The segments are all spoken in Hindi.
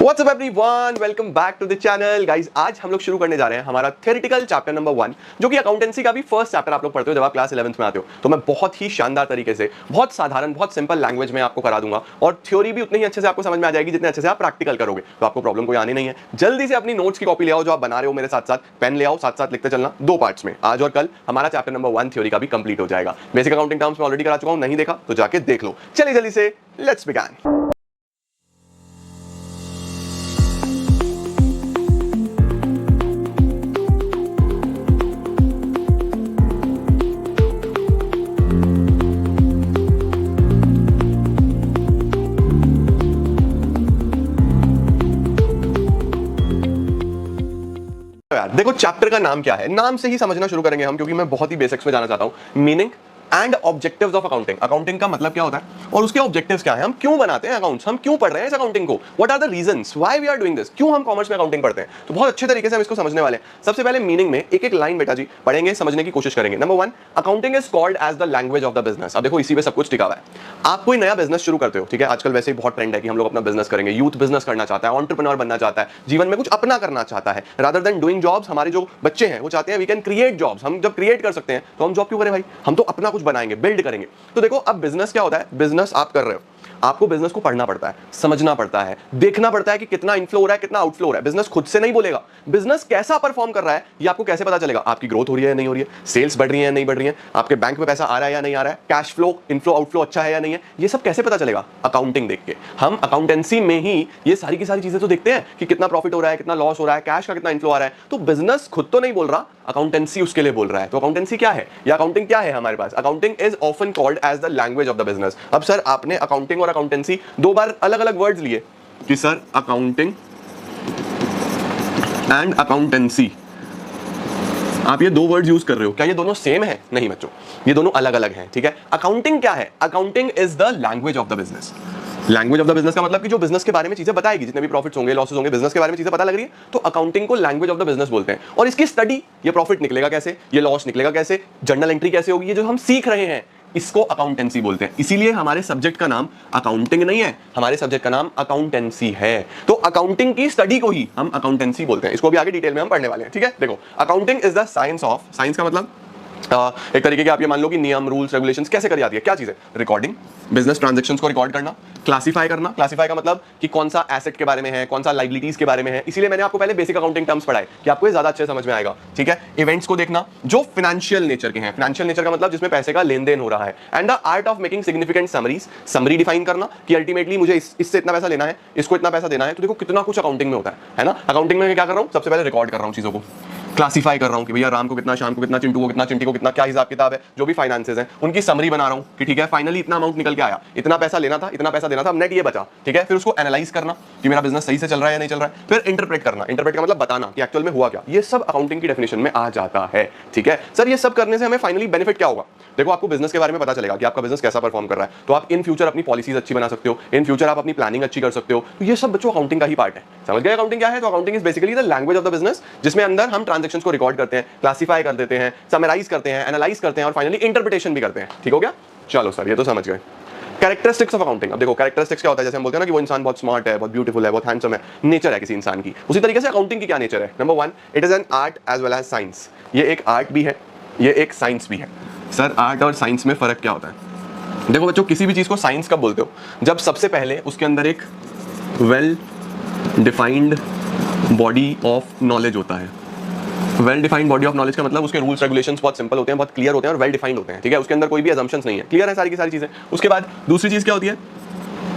What's up everyone, welcome back to the channel guys. आज हम लोग शुरू करने जा रहे हैं हमारा थ्योरेटिकल चैप्टर नंबर 1, जो कि अकाउंटेंसी का भी फर्स्ट चैप्टर आप लोग पढ़ते हो जब आप क्लास 11th में आते हो। तो मैं बहुत ही शानदार तरीके से, बहुत साधारण, बहुत सिंपल लैंग्वेज में आपको करा दूंगा और थ्योरी भी उतनी ही अच्छे से आपको समझ में आ जाएगी जितने अच्छे से आप प्रैक्टिकल करोगे। तो आपको प्रॉब्लम कोई आनी नहीं है। जल्दी से अपनी नोट्स की कॉपी ले आओ जो आप बना रहे हो मेरे साथ साथ, पेन ले आओ, साथ साथ लिखते चलना। 2 पार्ट्स में, आज और कल हमारा चैप्टर नंबर 1 थ्योरी का भी कंप्लीट हो जाएगा। बेसिक अकाउंटिंग टर्म्स में ऑलरेडी करा चुका हूं, नहीं देखा तो जाके देख लो। चलिए जल्दी से लेट्स बिगिन। यार देखो, चैप्टर का नाम क्या है, नाम से ही समझना शुरू करेंगे हम, क्योंकि मैं बहुत ही बेसिक्स में जाना चाहता हूं। Meaning and objectives of accounting. Accounting का मतलब क्या होता है और उसके ऑब्जेक्टिव्स क्या है, हम क्यों बनाते हैं अकाउंट्स, हम क्यों पढ़ रहे हैं इस अकाउंटिंग को, what are the reasons why we are doing this, क्यों हम कॉमर्स में अकाउंटिंग पढ़ते हैं। तो बहुत अच्छे तरीके से हम इसको समझने वाले हैं। सबसे पहले मीनिंग में एक एक लाइन बेटा जी पढ़ेंगे, समझने की कोशिश करेंगे। Number 1, accounting is called as the language of the business. अब देखो, इसी पे सब कुछ टिका हुआ है। आप कोई नया बिजनेस शुरू करते हो, ठीक है, आजकल वैसे ही बहुत ट्रेंड है कि हम लोग अपना बिजनेस करेंगे। यूथ बिजनेस करना चाहता है, एंटरप्रेन्योर बनना चाहता है, जीवन में कुछ अपना करना चाहता है, रादर देन डूइंग जॉब्स। हमारे जो बच्चे हैं वो चाहते हैं वी कैन क्रिएट जॉब्स। हम जब क्रिएट कर सकते हैं तो हम जॉब क्यों करें भाई, हम तो अपना कुछ बनाएंगे, बिल्ड करेंगे। तो देखो, अब बिजनेस क्या होता है, बिजनेस आप कर रहे हो, आपको बिजनेस को पढ़ना पड़ता है, समझना पड़ता है, देखना पड़ता है कि कितना इनफ्लो हो रहा है, कितना आउटफ्लो हो रहा है। बिजनेस खुद से नहीं बोलेगा। बिजनेस कैसा परफॉर्म कर रहा है ये आपको कैसे पता चलेगा, आपकी ग्रोथ हो रही है या नहीं हो रही है, सेल्स बढ़ रही है या नहीं बढ़ रही है, आपके बैंक में पैसा आ रहा है या नहीं आ रहा है, कैश फ्लो, इनफ्लो आउटफ्लो अच्छा है या नहीं है, ये सब कैसे पता चलेगा, अकाउंटिंग देख के। हम अकाउंटेंसी में ही ये सारी की सारी चीजें तो देखते हैं कि कितना प्रॉफिट हो रहा है, कितना लॉस हो रहा है, कैश का कितना इनफ्लो आ रहा है। तो बिजनेस खुद तो नहीं बोल रहा, अकाउंटेंसी उसके लिए बोल रहा है। तो अकाउंटेंसी क्या है या अकाउंटिंग क्या है हमारे पास? Accounting is often called as the language of the business. अब सर, आपने अकाउंटिंग और अकाउंटेंसी 2 बार अलग अलग वर्ड्स लिए कि सर अकाउंटिंग एंड अकाउंटेंसी, आप ये 2 वर्ड्स यूज कर रहे हो, क्या ये दोनों सेम है? नहीं बच्चों, ये दोनों अलग अलग हैं, ठीक है। अकाउंटिंग क्या है? Accounting is the language of the business. Language of the business का मतलब कि जो बिजनेस के बारे में चीजें बताएगी, जितने भी प्रॉफिट्स होंगे, लॉसेस होंगे, बिजनेस के बारे में चीजें पता लग रही है, तो अकाउंटिंग को लैंग्वेज ऑफ द बिजनेस बोलते हैं। और इसकी स्टडी, ये प्रॉफिट निकलेगा कैसे, ये लॉस निकलेगा कैसे, जर्नल एंट्री कैसे होगी, ये जो हम सीख रहे हैं, इसको अकाउंटेंसी बोलते हैं। इसीलिए हमारे सब्जेक्ट का नाम अकाउंटिंग नहीं है, हमारे सब्जेक्ट का नाम अकाउंटेंसी है। तो अकाउंटिंग की स्टडी को ही हम अकाउंटेंसी बोलते हैं। इसको भी आगे डिटेल में हम पढ़ने वाले हैं, ठीक है। देखो, accounting is the science of, science का मतलब एक तरीके के आप ये मान लो कि नियम, रूल्स, रेगुलेशंस कैसे करी जाती है, क्या चीज है, रिकॉर्डिंग, बिजनेस ट्रांजैक्शंस को रिकॉर्ड करना, क्लासिफाई करना। क्लासिफाई का मतलब कि कौन सा एसेट के बारे में है, कौन सा लाइबिलिटीज के बारे में है। इसीलिए मैंने आपको पहले बेसिक अकाउंटिंग टर्म्स पढ़ाए कि आपको ये ज्यादा अच्छे समझ में आएगा, ठीक है। इवेंट्स को देखना जो फाइनेंशियल नेचर के हैं, फाइनेंशियल नेचर का मतलब जिसमें पैसे का लेन देन हो रहा है। And the art of making significant summaries, summary define करना कि अल्टीमेटली मुझे इससे इतना पैसा लेना है, इसको इतना पैसा देना है। तो देखो कितना कुछ अकाउंटिंग में होता है ना। अकाउंटिंग में मैं क्या कर रहा हूँ, सबसे पहले रिकॉर्ड कर रहा हूँ चीजों को, क्लासिफाई कर रहा हूं कि भैया राम को कितना, शाम को कितना, चिंटू को कितना, चिंटी को कितना, क्या हिसाब किताब है, जो भी फाइनेंसेस हैं उनकी समरी बना रहा हूं कि ठीक है, फाइनली इतना अमाउंट निकल के आया, इतना पैसा लेना था, इतना पैसा देना था, अब नेट ये बचा, ठीक है। फिर उसको एनालाइज करना कि मेरा बिजनेस सही से चल रहा है या नहीं चल रहा है। फिर इंटरप्रेट करना, इंटरप्रेट का मतलब बताना कि एक्चुअल में हुआ क्या। ये सब अकाउंटिंग की डेफिनेशन में आ जाता है, ठीक है सर। ये सब करने से हमें फाइनली बेनिफिट क्या होगा? देखो, आपको बिजनेस के बारे में पता चलेगा कि आपका बिजनेस कैसा परफॉर्म कर रहा है, तो आप इन फ्यूचर अपनी पॉलिसीज अच्छी बना सकते हो, इन फ्यूचर आप अपनी प्लानिंग अच्छी कर सकते हो। तो ये सब बच्चों अकाउंटिंग का ही पार्ट है। समझ गए अकाउंटिंग क्या है? तो accounting is basically the language of the business, जिसमें अंदर हम ट्रांजैक्शंस को रिकॉर्ड करते हैं, क्लासिफाई कर देते हैं, समराइज करते हैं, एनालाइज करते हैं और फाइनली इंटरप्रिटेशन भी करते हैं। ठीक हो गया? चलो सर, ये तो समझ गए। Characteristics of accounting. अब देखो, कैरेक्टरिस्टिक्स क्या होता है, जैसे हम बोलते हैं ना कि वो इंसान बहुत स्मार्ट है, बहुत ब्यूटीफुल है, बहुत हैंडसम है, नेचर है किसी इंसान की। उसी तरीके से अकाउंटिंग की क्या नेचर है? Number 1, it is an art as well as science. ये एक आर्ट भी है, ये एक साइंस भी है। सर, आर्ट और साइंस में फर्क क्या होता है? देखो बच्चों, किसी भी चीज को साइंस कब बोलते हो? जब सबसे पहले उसके अंदर एक well defined body of knowledge होता है। Well defined body of knowledge का मतलब उसके रूल्स रेगुलेशंस बहुत सिंपल होते हैं, बहुत क्लियर होते हैं और वेल डिफाइंड होते हैं, ठीक है। उसके अंदर कोई भी असम्पशंस नहीं है, क्लियर है सारी की सारी चीजें। उसके बाद दूसरी चीज क्या होती है,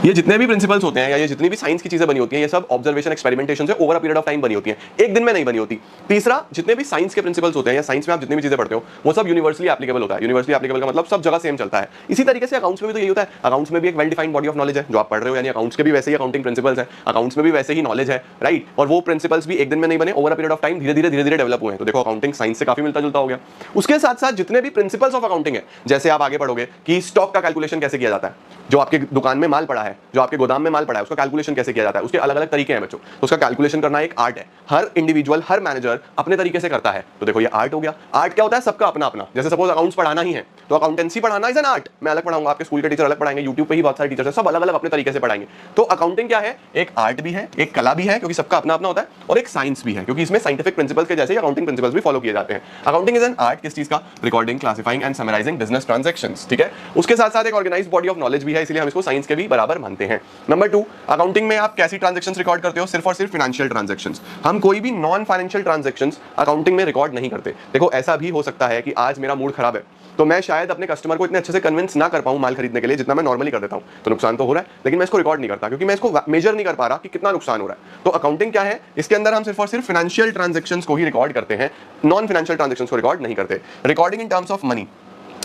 ये जितने भी प्रिंसिपल्स होते हैं या ये जितनी भी साइंस की चीजें बनी होती हैं, ये सब ऑब्जर्वेशन, एक्सपेरिमेंटेशन से over a period of time बनी होती हैं, एक दिन में नहीं बनी होती। तीसरा, जितने भी साइंस के प्रिंसिपल्स होते हैं या साइंस में आप जितनी भी चीजें पढ़ते हो, वो सब यूनिवर्सली एप्लीकेबल होता है। यूनिवर्सली एप्लीकेबल का मतलब सब जगह सेम चलता है। इसी तरीके से अकाउंट्स में भी तो यही होता है। अकाउंट्स में भी एक well defined body of knowledge है जो आप पढ़ रहे हो, यानी अकाउंट्स के भी वैसे ही अकाउंटिंग प्रिंसिपल्स हैं, अकाउंट्स में भी वैसे ही नॉलेज है, राइट। और वो प्रिंसिपल्स भी एक दिन में नहीं बने, over a period of time धीरे धीरे डेवलप हुए हैं। तो देखो, अकाउंटिंग साइंस से काफी मिलता जुलता हो गया। उसके साथ साथ जितने भी प्रिंसिपल्स ऑफ अकाउंटिंग है, जैसे आप आगे पढ़ोगे कि स्टॉक का कैलकुलेशन कैसे किया जाता है, जो आपके दुकान में माल पड़ा है है, जो आपके गोदाम में माल पड़ा है, उसका कैलकुलेशन कैसे किया जाता है, उसके अलग अलग तरीके हैं बच्चों। तो उसका कैलकुलेशन करना एक आर्ट है, हर इंडिविजुअल, हर मैनेजर अपने तरीके से करता है। तो देखो ये आर्ट हो गया। आर्ट क्या होता है? सबका अपना अपना। जैसे सपोज अकाउंट्स पढ़ाना ही है तो अकाउंटेंसी पढ़ाना इज एन आर्ट। मैं अलग पढ़ाऊंगा, आपके स्कूल के टीचर अलग पढ़ाएंगे, यूट्यूब पे ही बहुत सारे टीचर्स हैं, सब अलग अलग अपने तरीके से पढ़ाएंगे। तो अकाउंटिंग क्या है? एक आर्ट भी है, एक कला भी है, क्योंकि सबका अपना अपना होता है, और एक साइंस भी है, क्योंकि इसमें साइंटिफिक प्रिंसिपल्स के जैसे अकाउंटिंग प्रिंसिपल्स भी फॉलो किए जाते हैं। अकाउंटिंग इज एन आर्ट किस चीज का? Recording, classifying and summarising business transactions, ठीक है। उसके साथ साथ एक ऑर्गेनाइज्ड बॉडी ऑफ नॉलेज भी है, इसलिए हम इसको साइंस के भी बराबर मानते हैं। नंबर 2, अकाउंटिंग में आप कैसी ट्रांजैक्शंस रिकॉर्ड करते हो? सिर्फ और सिर्फ फाइनेंशियल ट्रांजैक्शंस। हम कोई भी नॉन फाइनेंशियल ट्रांजैक्शंस अकाउंटिंग में रिकॉर्ड नहीं करते। देखो ऐसा भी हो सकता है कि आज मेरा मूड खराब है, तो मैं शायद अपने कस्टमर को इतने अच्छे से कन्विंस ना कर पाऊं माल खरीदने के लिए जितना मैं नॉर्मली कर देता हूं, तो नुकसान तो हो रहा है, लेकिन मैं इसको रिकॉर्ड नहीं करता क्योंकि मैं इसको मेजर नहीं कर पा रहा कि कितना नुकसान हो रहा है। तो अकाउंटिंग क्या है? इसके अंदर हम सिर्फ और सिर्फ फाइनेंशियल ट्रांजैक्शंस को ही रिकॉर्ड करते हैं, नॉन फाइनेंशियल ट्रांजैक्शंस को रिकॉर्ड नहीं करते। Recording in terms of money,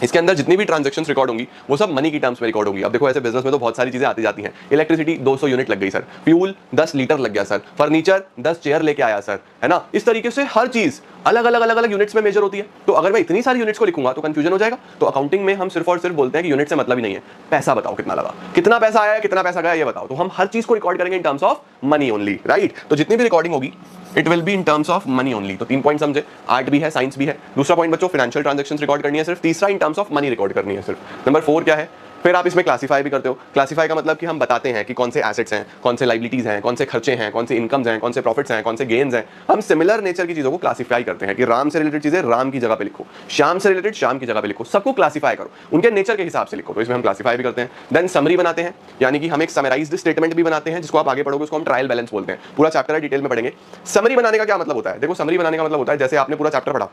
इसके अंदर जितनी भी ट्रांजैक्शंस रिकॉर्ड होंगी वो सब मनी की टर्म्स में रिकॉर्ड होंगी। अब देखो ऐसे बिजनेस में तो बहुत सारी चीजें आती जाती हैं। इलेक्ट्रिसिटी 200 यूनिट लग गई सर, फ्यूल 10 लीटर लग गया सर, फर्नीचर 10 चेयर लेके आया सर, है ना। इस तरीके से हर चीज अलग अलग यूनिट्स में मेजर होती है। तो अगर मैं इतनी सारी यूनिट्स को लिखूंगा तो कंफ्यूजन हो जाएगा। तो अकाउंटिंग में हम सिर्फ और सिर्फ बोलते हैं कि यूनिट से मतलब ही नहीं है, पैसा बताओ कितना लगा, कितना पैसा आया, कितना पैसा गया, ये बताओ। तो हम हर चीज को रिकॉर्ड करेंगे in terms of money only, right. तो जितनी भी रिकॉर्डिंग होगी it will be in terms of money only. तो 3 पॉइंट समझे, आर्ट भी है, साइंस भी है। दूसरा पॉइंट बच्चों, फाइनेंशियल ट्रांजैक्शंस रिकॉर्ड करनी है सिर्फ। तीसरा in terms of money record करनी है सिर्फ। नंबर 4 क्या है? फिर आप इसमें क्लासीफाई भी करते हो। क्लासीफाई का मतलब कि हम बताते हैं कि कौन से एसेट्स हैं, कौन से लाइबिलिटीज हैं, कौन से खर्चे हैं, कौन से इनकम्स हैं, कौन से प्रॉफिट्स हैं, कौन से गेन्स हैं। हम सिमिलर नेचर की चीजों को क्लासीफाई करते हैं कि राम से रिलेटेड चीजें राम की जगह पे लिखो, श्याम से रिलेटेड श्याम की जगह पे लिखो, सबको क्लासीफाई करो, उनके नेचर के हिसाब से लिखो। तो इसमें हम क्लासीफाई भी करते हैं। देन समरी बनाते हैं, यानी कि हम एक समराइज्ड स्टेटमेंट भी बनाते हैं, जिसको आप आगे पढ़ोगे उसको हम ट्रायल बैलेंस बोलते हैं। पूरा चैप्टर है, डिटेल में पढ़ेंगे। समरी बनाने का क्या मतलब होता है? देखो समरी बनाने का मतलब होता है जैसे आपने पूरा चैप्टर पढ़ा,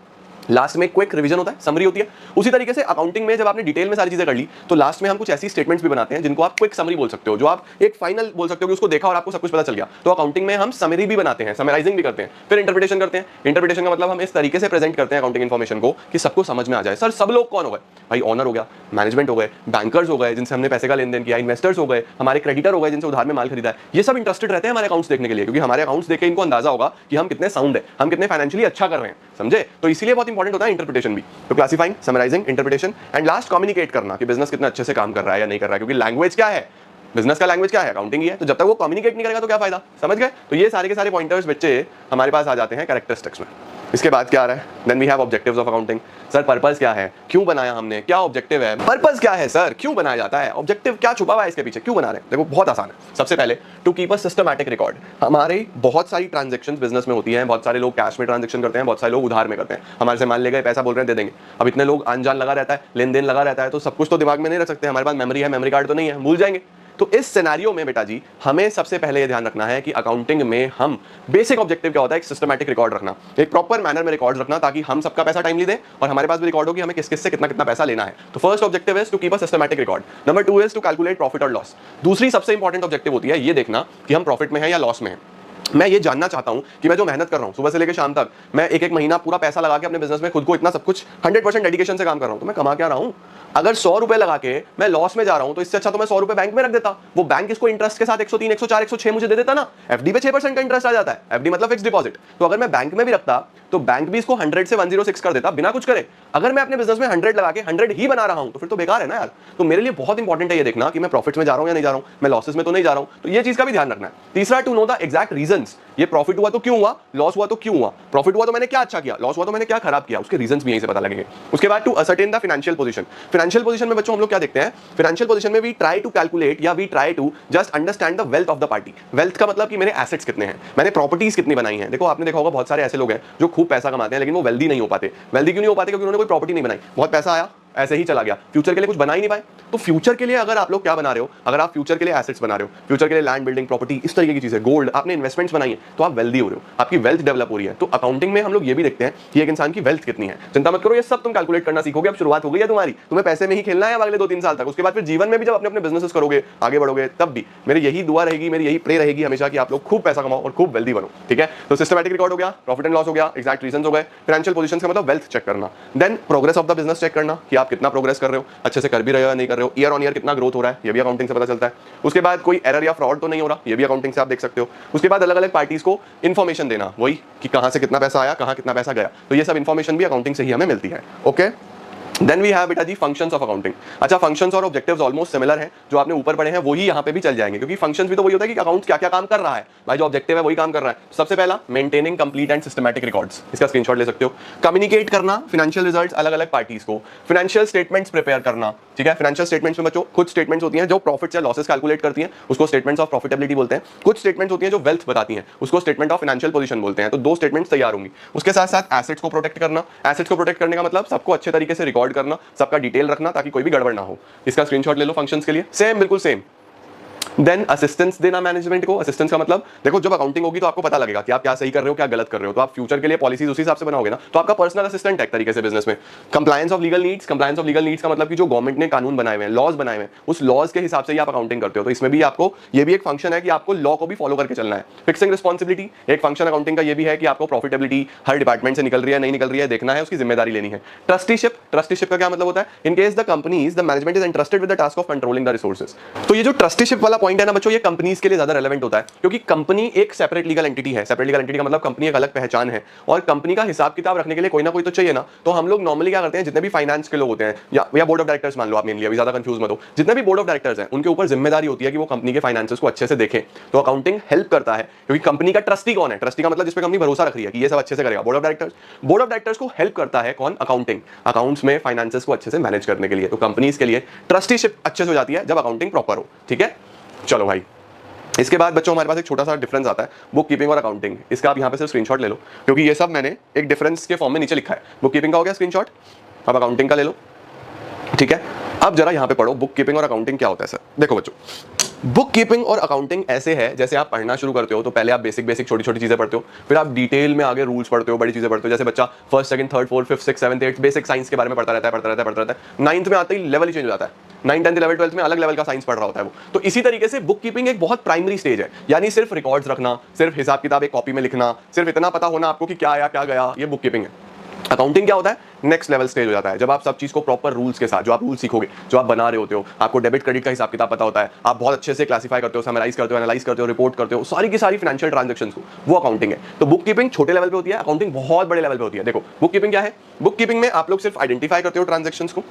लास्ट में क्विक रिवीजन होता है, समरी होती है। उसी तरीके से अकाउंटिंग में जब आपने डिटेल में सारी चीजें कर ली तो लास्ट में हम कुछ ऐसी स्टेटमेंट्स भी बनाते हैं जिनको आप क्विक समरी बोल सकते हो, जो आप एक फाइनल बोल सकते हो कि उसको देखा और आपको सब कुछ पता चल गया। तो अकाउंटिंग में हम समरी भी बनाते हैं, समराइजिंग भी करते हैं, फिर इंटरप्रिटेशन करते हैं। इंटरप्रिटेशन का मतलब हम इस तरीके से प्रेजेंट करते हैं अकाउंटिंग इन्फॉर्मेशन को कि सबको समझ में आ जाए। सर सब लोग कौन हो गए भाई? ऑनर हो गया, मैनेजमेंट हो गए, बैंकर्स हो गए जिनसे हमने पैसे का लेन देन किया, इन्वेस्टर्स हो गए, हमारे क्रेडिटर हो गए जिनसे उधार में माल खरीदा है। ये सब इंटरेस्टेड रहते हैं हमारे अकाउंट्स देखने के लिए, क्योंकि हमारे अकाउंट्स देख के इनको अंदाजा होगा कि हम कितने साउंड है, हम कितने फाइनेंशियली अच्छा कर रहे हैं, समझे। तो इसीलिए बहुत इंपॉर्टेंट होता है इंटरप्रिटेशन भी। तो classifying, summarising, interpretation and last communicate करना कि बिजनेस कितना अच्छे से काम कर रहा है या नहीं कर रहा है, क्योंकि लैंग्वेज क्या है? बिजनेस का लैंग्वेज क्या है? अकाउंटिंग ही है। तो जब तक वो कम्युनिकेट नहीं करेगा तो क्या फायदा, समझ गए। तो ये सारे के सारे पॉइंटर्स बच्चे हमारे पास आ जाते हैं कैरेक्टरिस्टिक्स में। इसके बाद क्या आ रहा है? Then we have objectives of accounting. Sir purpose क्या है, क्यों बनाया हमने, क्या ऑब्जेक्टिव है? पर्पस क्या है सर, क्यों बनाया जाता है, ऑब्जेक्टिव क्या छुपा हुआ है इसके पीछे, क्यों बना रहे हैं? देखो बहुत आसान है। सबसे पहले to keep a systematic record. हमारे बहुत सारी ट्रांजैक्शंस बिजनेस में होती हैं, बहुत सारे लोग कैश में ट्रांजैक्शन करते हैं, बहुत सारे लोग उधार में करते हैं। हमारे से मान ले गए, पैसा बोल रहे हैं दे देंगे। अब इतने लोग आन जान लगा रहता है, लेन देन लगा रहता है, तो सब कुछ तो दिमाग में नहीं रख सकते। हमारे पास मेमोरी है, मेमोरी कार्ड तो नहीं है, भूल जाएंगे। तो इस सिनेरियो में बेटा जी हमें सबसे पहले ये ध्यान रखना है कि अकाउंटिंग में हम बेसिक ऑब्जेक्टिव क्या होता है? एक सिस्टमैटिक रिकॉर्ड रखना, एक प्रॉपर मैनर में रिकॉर्ड रखना, ताकि हम सबका पैसा टाइमली दें और हमारे पास भी रिकॉर्ड हो कि हमें किस किस से कितना कितना पैसा लेना है। तो first objective is to keep a systematic record. Number 2 is to calculate profit और लॉस। दूसरी सबसे इंपॉर्टेंट ऑब्जेक्टिव होती है ये देखना कि हम प्रॉफिट में है या लॉस में है। मैं ये जानना चाहता हूं कि मैं जो मेहनत कर रहा हूं सुबह से लेकर शाम तक, मैं एक एक महीना पूरा पैसा लगा के अपने बिजनेस में खुद को इतना सब कुछ 100% डेडिकेशन से काम कर रहा हूं, तो मैं कमा क्या रहा हूं? अगर 100 रुपए लगा के मैं लॉस में जा रहा हूं तो इससे अच्छा तो मैं 100 रुपए बैंक में रख देता। वो बैंक इसको इंटरेस्ट के साथ 103, 104, 106 मुझे दे देता ना। एफडी पे 6% का इंटरेस्ट आ जाता है, एफडी मतलब फिक्स डिपॉजिट। तो अगर मैं बैंक में भी रखता तो बैंक भी इसको 100 से 106 कर देता बिना कुछ करे। अगर मैं अपने बिजनेस में 100 लगा के 100 ही बना रहा हूं तो फिर तो बेकार है ना यार। तो मेरे लिए बहुत इंपॉर्टेंट है ये देखना कि मैं प्रॉफिट में जा रहा हूं या नहीं जा रहा हूं, मैं लॉसेस में तो नहीं जा रहा हूं। तो ये चीज का भी ध्यान रखना है। तीसरा, to know the exact reasons. ये प्रॉफिट हुआ तो क्यों हुआ, लॉस हुआ तो क्यों हुआ। प्रॉफिट हुआ तो मैंने क्या अच्छा किया, लॉस हुआ तो मैंने क्या खराब किया, उसके रीजंस भी यहीं से पता लगेंगे। उसके बाद to ascertain the financial position. Financial position में बच्चों हम लोग क्या देखते हैं? फाइनेंशियल पोजीशन में वी ट्राई टू कैलकुलेट या we try to just understand the wealth of the party. Wealth का मतलब कि मेरे एसेट्स कितने हैं, मैंने प्रॉपर्टीज कितनी बनाई हैं। देखो आपने देखा होगा बहुत सारे ऐसे लोग हैं जो खूब पैसा कमाते हैं लेकिन वो वेल्दी नहीं हो पाते। वेल्दी क्यों नहीं हो पाते? क्योंकि उन्होंने कोई प्रॉपर्टी नहीं बनाई, बहुत पैसा आया ऐसे ही चला गया, फ्यूचर के लिए कुछ बना ही नहीं पाए। तो फ्यूचर के लिए अगर आप लोग क्या बना रहे हो, अगर आप फ्यूचर के लिए एसेट्स बना रहे हो, फ्यूचर के लिए लैंड, बिल्डिंग, प्रॉपर्टी, इस तरीके की चीजें, गोल्ड, आपने इन्वेस्टमेंट्स बनाई है, तो आप वेल्दी हो रहे हो, आपकी वेल्थ डेवलप हो रही है। तो अकाउंटिंग में हम लोग ये भी देखते हैं कि एक इंसान की वेल्थ कितनी है। चिंता मत करो, ये सब तुम कैलकुलेट करना सीखोगे। अब शुरुआत हो गई है तुम्हारी, तुम्हें पैसे में ही खेलना है अगले 2-3 साल तक। उसके बाद फिर जीवन में भी जब अपने अपने बिजनेसेस करोगे, आगे बढ़ोगे, तब भी मेरी यही दुआ रहेगी, मेरी यही प्रे रहेगी हमेशा कि आप लोग खूब पैसा कमाओ और खूब वेल्दी बनो। ठीक है, तो सिस्टमैटिक रिकॉर्ड हो गया, प्रॉफिट एंड लॉस हो गया, एग्जैक्ट रीजंस हो गए, फाइनेंशियल पोजीशन का मतलब वेल्थ चेक करना, then progress of the business check करना कि आप कितना प्रोग्रेस कर रहे हो, अच्छे से कर भी रहे हो या नहीं कर रहे हो, ईयर ऑन ईयर कितना ग्रोथ हो रहा है, ये भी अकाउंटिंग से पता चलता है। उसके बाद कोई एरर या फ्रॉड तो नहीं हो रहा, ये भी अकाउंटिंग से आप देख सकते हो। उसके बाद अलग अलग पार्टीज को इन्फॉर्मेशन देना, वही कि कहां से कितना पैसा आया, कहां कितना पैसा गया, तो ये सब इन्फॉर्मेशन भी अकाउंटिंग से ही हमें मिलती है। ओके, देन वी हैव बेटा जी फंक्शंस ऑफ अकाउंटिंग। अच्छा, फंक्शंस और ऑब्जेक्टिव्स ऑलमोस्ट सिमिलर हैं, जो आपने ऊपर पढ़े हैं वही यहाँ पे भी चल जाएंगे, क्योंकि फंक्शंस भी तो वही होता है कि अकाउंट क्या क्या काम कर रहा है भाई, जो ऑब्जेक्टिव है वही काम कर रहा है। सबसे पहला maintaining complete and systematic records, इसका स्क्रीनशॉट ले सकते हो। कम्युनिकेट करना फाइनेंशियल रिजल्ट्स अलग अलग पार्टीज को, फाइनेंशियल स्टेटमेंट्स प्रिपेयर करना, ठीक है। फाइनेंशियल स्टेटमेंट्स में बच्चों कुछ स्टेटमेंट्स होती हैं जो प्रॉफिट्स या लॉसेस कैलकुलेट करती हैं, उसको स्टेटमेंट्स ऑफ प्रॉफिटेबिलिटी बोलते हैं। कुछ स्टेटमेंट्स होती हैं जो वेल्थ बताती हैं, उसको स्टेटमेंट ऑफ फाइनेंशियल पोजीशन बोलते हैं। तो दो स्टेटमेंट्स तैयार होंगी। उसके साथ साथ एसेट्स को प्रोटेक्ट करना, एसेट्स को प्रोटेक्ट करने का मतलब सबको अच्छे तरीके से रिकॉर्ड करना, सबका डिटेल रखना ताकि कोई भी गड़बड़ ना हो। इसका स्क्रीनशॉट ले लो फंक्शंस के लिए, सेम बिल्कुल सेम। देन असिस्टेंस देना मैनेजमेंट को। असिस्टेंस का मतलब देखो, जब अकाउंटिंग होगी तो आपको पता लगेगा कि आप क्या सही कर रहे हो क्या गलत कर रहे हो, तो आप फ्यूचर के लिए पॉलिसीज उसी हिसाब से बनाओगे ना, तो आपका पर्सनल असिस्टेंट है एक तरीके से बिजनेस में। Compliance of legal needs, compliance of legal needs का मतलब कि जो गवर्नमेंट ने कानून बनाए हुए हैं, लॉज बनाए हुए हैं, उस लॉज के हिसाब से ही आप अकाउंटिंग करते हो। तो इसमें भी आपको ये भी एक फंक्शन है कि आपको लॉ को भी फॉलो करके चलना है। फिक्सिंग रिस्पॉन्सिबिलिटी, एक फंक्शन अकाउंटिंग का ये भी है कि आपको प्रॉफिटेबिलिटी हर डिपार्टमेंट से निकल रही है नहीं निकल रही है देखना है, उसकी जिम्मेदारी लेनी है। ट्रस्टीशिप, ट्रस्टीशिप का क्या मतलब होता है, in case the companies the management is interested with the task of controlling the resources. तो ये जो ट्रस्टीशिप वाला पॉइंट है ना बच्चों, ये कंपनीज के लिए ज्यादा रेलेवेंट होता है, क्योंकि कंपनी एक सेपरेट लीगल एंटिटी है। सेपरेट लीगल एंटिटी का मतलब कंपनी एक अलग पहचान है, और कंपनी का हिसाब किताब रखने के लिए कोई ना कोई तो चाहिए ना। तो हम लोग नॉर्मली क्या करते हैं, जितने भी फाइनेंस के लोग होते हैं या बोर्ड ऑफ डायरेक्टर्स मान लो आप, मेनली अभी ज्यादा कंफ्यूज मत हो, जितने भी बोर्ड ऑफ डायरेक्टर्स हैं उनके ऊपर जिम्मेदारी होती है कि वो कंपनी के फाइनेंसेस को अच्छे से देखें। तो अकाउंटिंग हेल्प करता है, क्योंकि कंपनी का ट्रस्टी कौन है, ट्रस्टी का मतलब जिस पे कंपनी भरोसा रख रही है कि ये सब अच्छे से करेगा, board of directors. Board of directors को हेल्प करता है कौन, अकाउंटिंग, अकाउंट्स में फाइनेंसेस को अच्छे से मैनेज करने के लिए। तो कंपनीज के लिए ट्रस्टीशिप अच्छे से हो जाती है जब अकाउंटिंग प्रॉपर हो, ठीक है। चलो भाई, इसके बाद बच्चों हमारे पास एक छोटा सा डिफरेंस आता है, बुक कीपिंग और अकाउंटिंग। इसका आप यहाँ पे सिर्फ स्क्रीनशॉट ले लो, क्योंकि ये सब मैंने एक डिफरेंस के फॉर्म में नीचे लिखा है। बुक कीपिंग का हो गया स्क्रीनशॉट, अब अकाउंटिंग का ले लो, ठीक है। अब जरा यहाँ पे पढ़ो बुक कीपिंग और अकाउंटिंग क्या होता है सर। देखो बच्चों, बुक कीपिंग और अकाउंटिंग ऐसे है, जैसे आप पढ़ना शुरू करते हो तो पहले आप बेसिक छोटी छोटी चीजें पढ़ते हो, फिर आप डिटेल में आगे रूल्स पढ़ते हो, बड़ी चीजें पढ़ते हो। जैसे बच्चा first second third fourth fifth six seventh eighth basic science के बारे में पढ़ता रहता है। नाइन्थ में आते ही लेवल ही चेंज हो जाता है, 9th 10th 11th 12th में अलग लेवल का साइंस पढ़ रहा होता है वो। तो इसी तरीके से बुक कीपिंग एक बहुत प्राइमरी स्टेज है, यानी सिर्फ रिकॉर्ड्स रखना, सिर्फ हिसाब किताब एक कॉपी में लिखना, सिर्फ इतना पता होना आपको कि क्या आया क्या गया, ये बुक कीपिंग है। अकाउंटिंग क्या होता है, नेक्स्ट लेवल स्टेज हो जाता है, जब आप सब चीज को प्रॉपर रूल्स के साथ, जो आप रूल सीखोगे, जो आप बना रहे होते हो, आपको डेबिट क्रेडिट का हिसाब किताब पता होता है, आप बहुत अच्छे से क्लासिफाई करते हो, समराइज करते हो, एनालाइज करते हो, रिपोर्ट करते हो, सारी की सारी फाइनेंशियल ट्रांजैक्शंस को, वो अकाउंटिंग है। तो बुक कीपिंग छोटे लेवल पे होती है, अकाउंटिंग बहुत बड़े लेवल पे होती है। देखो बुक कीपिंग क्या है, बुक कीपिंग में आप लोग सिर्फ आइडेंटिफाई करते हो ट्रांजैक्शंस को,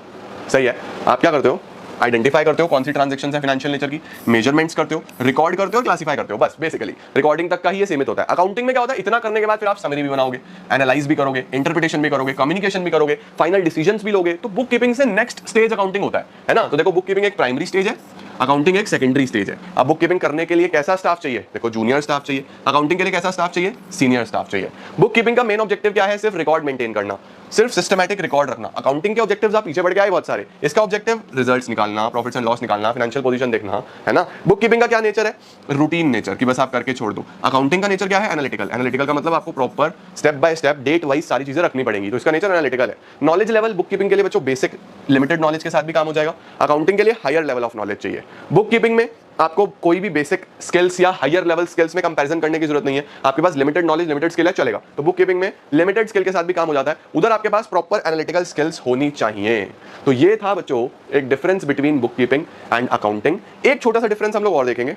सही है। आप क्या करते हो, आइडेंटिफाई करते हो कौन सी ट्रांजैक्शंस है फाइनेंशियल नेचर की, मेजरमेंट्स करते हो, रिकॉर्ड करते हो, क्लासिफाई करते हो, बस बेसिकली रिकॉर्डिंग तक का ही ये सीमित होता है। अकाउंटिंग में क्या होता है, इतना करने के बाद फिर आप समरी भी बनाओगे, एनालाइज भी करोगे, इंटरप्रिटेशन भी करोगे, कम्युनिकेशन भी करोगे, फाइनल डिसीजंस भी लोगे। तो बुक कीपिंग से नेक्स्ट स्टेज अकाउंटिंग होता है ना। तो देखो बुक कीपिंग एक प्राइमरी स्टेज है, अकाउंटिंग एक सेकेंडरी स्टेज है। अब बुक कीपिंग करने के लिए कैसा स्टाफ चाहिए, देखो जूनियर स्टाफ चाहिए। अकाउंटिंग के लिए कैसा स्टाफ चाहिए, सीनियर स्टाफ चाहिए। बुक कीपिंग का मेन ऑब्जेक्टिव क्या है, सिर्फ रिकॉर्ड मेंटेन करना, सिर्फ सिस्टमैटिक रिकॉर्ड रखना। अकाउंटिंग के ऑब्जेक्टिव्स आप पीछे बढ़ के आए बहुत सारे, इसका ऑब्जेक्टिव रिजल्ट्स निकालना, प्रॉफिट्स एंड लॉस निकालना, फाइनेंशियल पोजीशन देखना, है ना। बुक कीपिंग का क्या नेचर है, रूटीन नेचर की बस आप करके छोड़ दो। अकाउंटिंग का नेचर क्या है, एनालिटिकल। एनालिटिकल का मतलब आपको proper step by step date wise सारी चीजें रखनी पड़ेंगी, तो इसका नेचर एनालिटिकल है। नॉलेज लेवल बुक कीपिंग के लिए बच्चों बेसिक लिमिटेड नॉलेज के साथ भी काम हो जाएगा, अकाउंटिंग के लिए हायर लेवल ऑफ नॉलेज चाहिए। बुक कीपिंग में आपको कोई भी बेसिक स्किल्स या हायर लेवल स्किल्स में कंपैरिजन करने की जरूरत नहीं है, आपके पास लिमिटेड नॉलेज लिमिटेड स्किल है, चलेगा। तो बुक कीपिंग में लिमिटेड स्किल के साथ भी काम हो जाता है, उधर आपके पास प्रॉपर एनालिटिकल स्किल्स होनी चाहिए। तो ये था बच्चों एक difference between book keeping and accounting. एक छोटा सा डिफरेंस हम लोग और देखेंगे,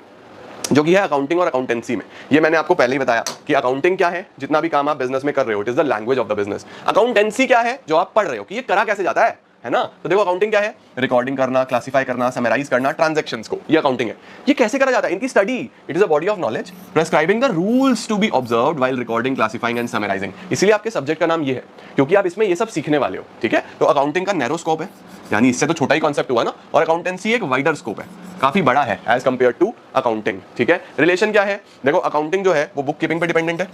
जो कि है अकाउंटिंग और अकाउंटेंसी में। ये मैंने आपको पहले ही बताया कि अकाउंटिंग क्या है, जितना भी काम आप बिजनेस में कर रहे हो, it is the language of the business. Accountancy क्या है, जो आप पढ़ रहे हो कि ये करा कैसे जाता है ना। तो देखो अकाउंटिंग क्या है, रिकॉर्डिंग करना, क्लासिफाई करना, समराइज करना ट्रांजैक्शंस को, ये अकाउंटिंग है। ये कैसे करा जाता है, इनकी study, it is a body of knowledge prescribing the rules to be observed while recording, classifying and summarising. इसलिए आपके सब्जेक्ट का नाम ये है, क्योंकि आप इसमें ये सब सीखने वाले हो, ठीक है। तो अकाउंटिंग का नैरो स्कोप है, यानी इससे तो छोटा ही कॉन्सेप्ट हुआ ना, और अकाउंटेंसी एक वाइडर स्कोप है, काफी बड़ा है एज कंपेयर टू अकाउंटिंग, ठीक है। रिलेशन क्या है, देखो अकाउंटिंग जो है वो बुक कीपिंग पे डिपेंडेंट है,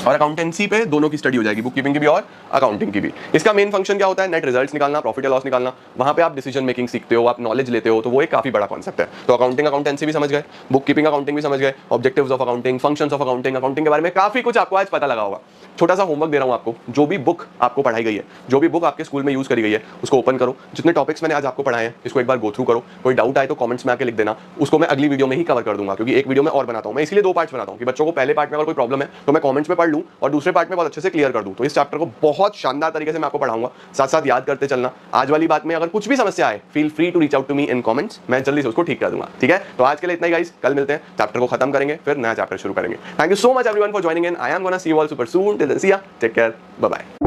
और अकाउंटेंसी पे दोनों की स्टडी हो जाएगी, बुक कीपिंग की भी और अकाउंटिंग की भी। इसका मेन फंक्शन क्या होता है, नेट रिजल्ट्स निकालना, प्रॉफिट या लॉस निकालना, वहां पे आप डिसीजन मेकिंग सीखते हो, आप नॉलेज लेते हो, तो वो एक काफी बड़ा कॉन्सेप्ट है। तो अकाउंटिंग अकाउंटेंसी भी समझ गए, बुक कीपिंग अकाउंटिंग भी समझ गए, objectives of accounting, functions of accounting, accounting के बारे में काफी कुछ आपको आज पता लगा होगा। छोटा सा होमवर्क दे रहा हूं आपको, जो भी बुक आपको पढ़ाई गई है, जो भी बुक आपके स्कूल में यूज करी गई है, उसको ओपन करो, जितने टॉपिक्स मैंने आज आपको पढ़ाए हैं इसको एक बार गो थ्रू करो। कोई डाउट आए तो कमेंट्स में आके लिख देना, उसको मैं अगली वीडियो में ही कवर कर दूंगा, क्योंकि एक वीडियो में और बनाता हूं मैं, इसलिए 2 पार्ट्स बनाता हूं कि बच्चों को पहले पार्ट में अगर कोई प्रॉब्लम है तो मैं कमेंट्स में पढ़ लूं और दूसरे पार्ट में बहुत अच्छे से क्लियर कर दूं। तो इस चैप्टर को बहुत शानदार तरीके से मैं आपको पढ़ाऊंगा, साथ साथ याद करते चलना। आज वाली बात में अगर कुछ भी समस्या आए, feel free to reach out to me in comments, मैं जल्दी से उसको ठीक कर दूंगा, ठीक है। तो आज के लिए इतना ही गाइस, कल मिलते हैं, चैप्टर को खत्म करेंगे, फिर नया चैप्टर शुरू करेंगे। Thank you so much everyone for joining in, I am gonna see you all super soon, till then see ya, take care, bye bye.